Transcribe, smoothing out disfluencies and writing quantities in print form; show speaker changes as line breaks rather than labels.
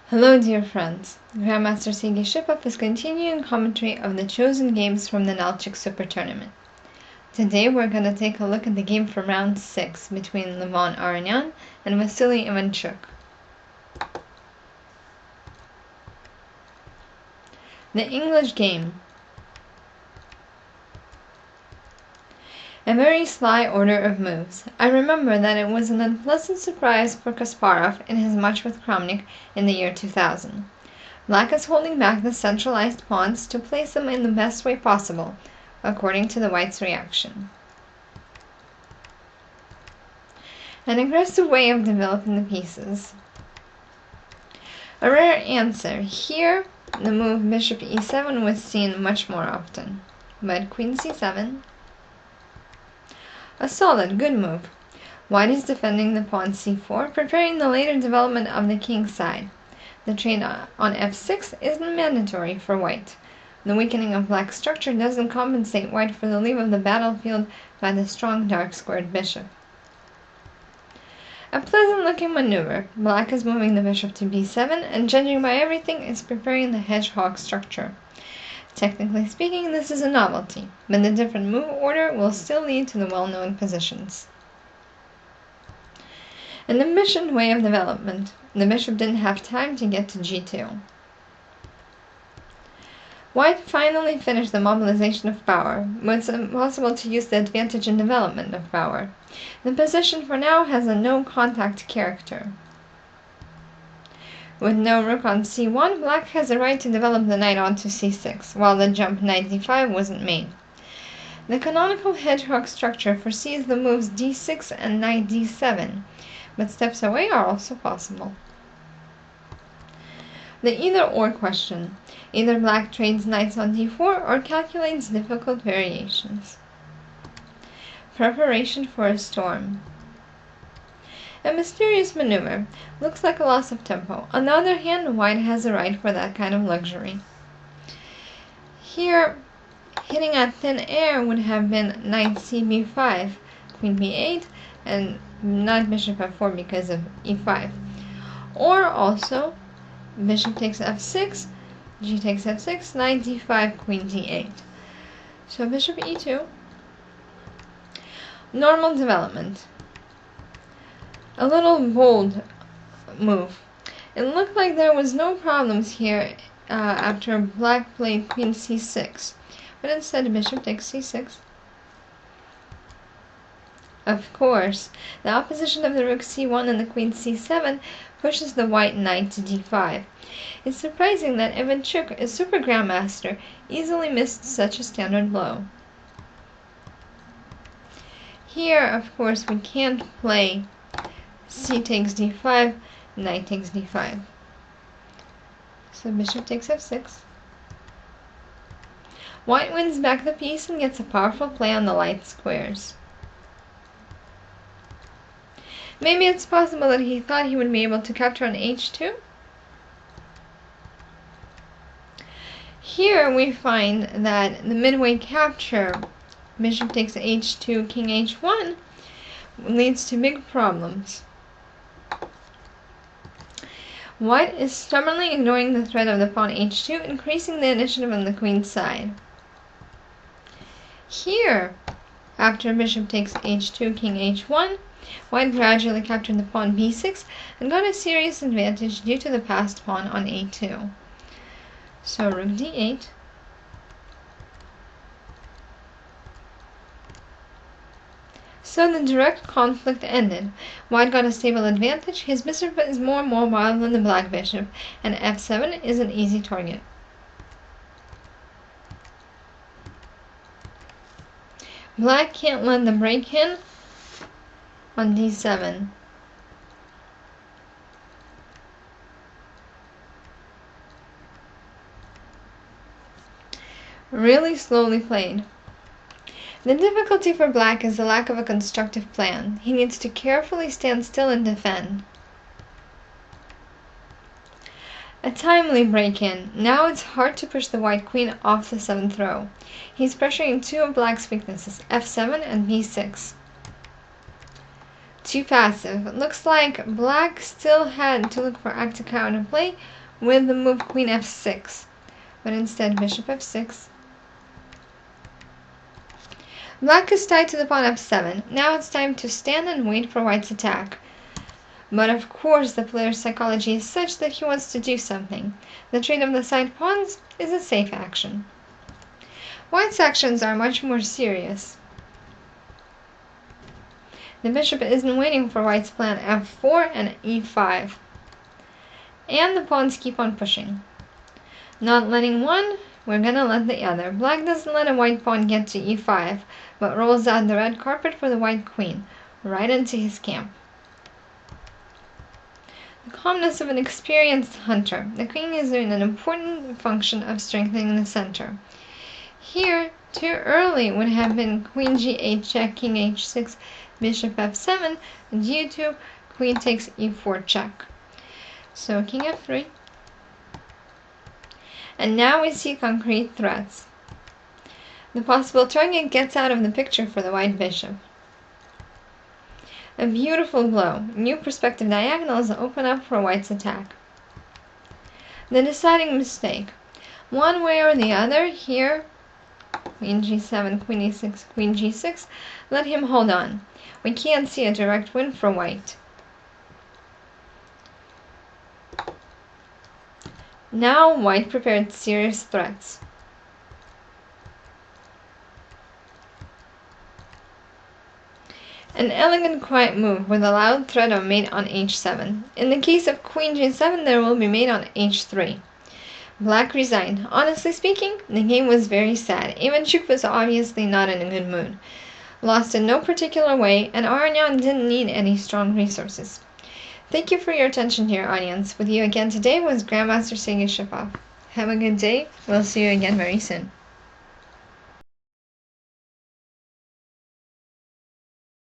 Hello dear friends, Grandmaster Shipov is continuing commentary of the chosen games from the Nalchik Super Tournament. Today we're going to take a look at the game from round 6 between Levon Aronian and Aronian-Ivanchuk. The English game. A very sly order of moves. I remember that it was an unpleasant surprise for Kasparov in his match with Kramnik in the year 2000. Black is holding back the centralized pawns to place them in the best way possible, according to the white's reaction. An aggressive way of developing the pieces. A rare answer. Here, the move bishop e7 was seen much more often, but queen c7. A solid, good move. White is defending the pawn c4, preparing the later development of the king's side. The trade on f6 isn't mandatory for white. The weakening of black's structure doesn't compensate white for the leave of the battlefield by the strong dark squared bishop. A pleasant-looking maneuver. Black is moving the bishop to b7, and judging by everything, is preparing the hedgehog structure. Technically speaking, this is a novelty, but the different move order will still lead to the well-known positions. An efficient way of development. The bishop didn't have time to get to g2. White finally finished the mobilization of power, but it's impossible to use the advantage in development of power. The position for now has a no-contact character. With no rook on c1, black has the right to develop the knight onto c6, while the jump knight d5 wasn't made. The canonical hedgehog structure foresees the moves d6 and knight d7, but steps away are also possible. The either-or question. Either black trades knights on d4 or calculates difficult variations. Preparation for a storm. A mysterious maneuver. Looks like a loss of tempo. On the other hand, white has a right for that kind of luxury. Here, hitting at thin air would have been knight cb5, queen b8, and not bishop f4 because of e5. Or also, bishop takes f6, g takes f6, knight d5, queen d8. So bishop e2. Normal development. A little bold move. It looked like there was no problems here after black played queen c6, but instead bishop takes c6. Of course, the opposition of the rook c1 and the queen c7 pushes the white knight to d5. It's surprising that Ivanchuk, a super grandmaster, easily missed such a standard blow. Here, of course, we can't play c takes d5, knight takes d5. So bishop takes f6. White wins back the piece and gets a powerful play on the light squares. Maybe it's possible that he thought he would be able to capture on h2. Here we find that the midway capture, bishop takes h2, king h1, leads to big problems. White is stubbornly ignoring the threat of the pawn h2, increasing the initiative on the queen's side. Here, after bishop takes h2, king h1, white gradually captured the pawn b6 and got a serious advantage due to the passed pawn on a2. So rook d8. So the direct conflict ended. White got a stable advantage, his bishop is more mobile than the black bishop, and f7 is an easy target. Black can't let the break in on d7. Really slowly played. The difficulty for black is the lack of a constructive plan. He needs to carefully stand still and defend. A timely break-in. Now it's hard to push the white queen off the 7th row. He's pressuring two of black's weaknesses, f7 and b6. too passive. It looks like black still had to look for active counterplay with the move queen f6, but instead bishop f6. Black is tied to the pawn f7. Now it's time to stand and wait for white's attack. But of course the player's psychology is such that he wants to do something. The trade of the side pawns is a safe action. White's actions are much more serious. The bishop isn't waiting for white's plan f4 and e5. And the pawns keep on pushing. Not letting one, we're gonna let the other. Black doesn't let a white pawn get to e5, but rolls out the red carpet for the white queen, right into his camp. The calmness of an experienced hunter. The queen is doing an important function of strengthening the center. Here, too early would have been queen g8 check, king h6, bishop f7, due to queen takes e4 check. So king f3. And now we see concrete threats. The possible target gets out of the picture for the white bishop. A beautiful blow. New perspective diagonals open up for white's attack. The deciding mistake. One way or the other, here, queen g7, queen e6, queen g6, let him hold on. We can't see a direct win for white. Now white prepared serious threats. An elegant quiet move with a loud threat of mate on h7. In the case of queen g7, there will be mate on h3. Black resigned. Honestly speaking, the game was very sad. Ivanchuk was obviously not in a good mood. Lost in no particular way, and Aronian didn't need any strong resources. Thank you for your attention, dear audience. With you again today was Grandmaster Shipov. Have a good day. We'll see you again very soon.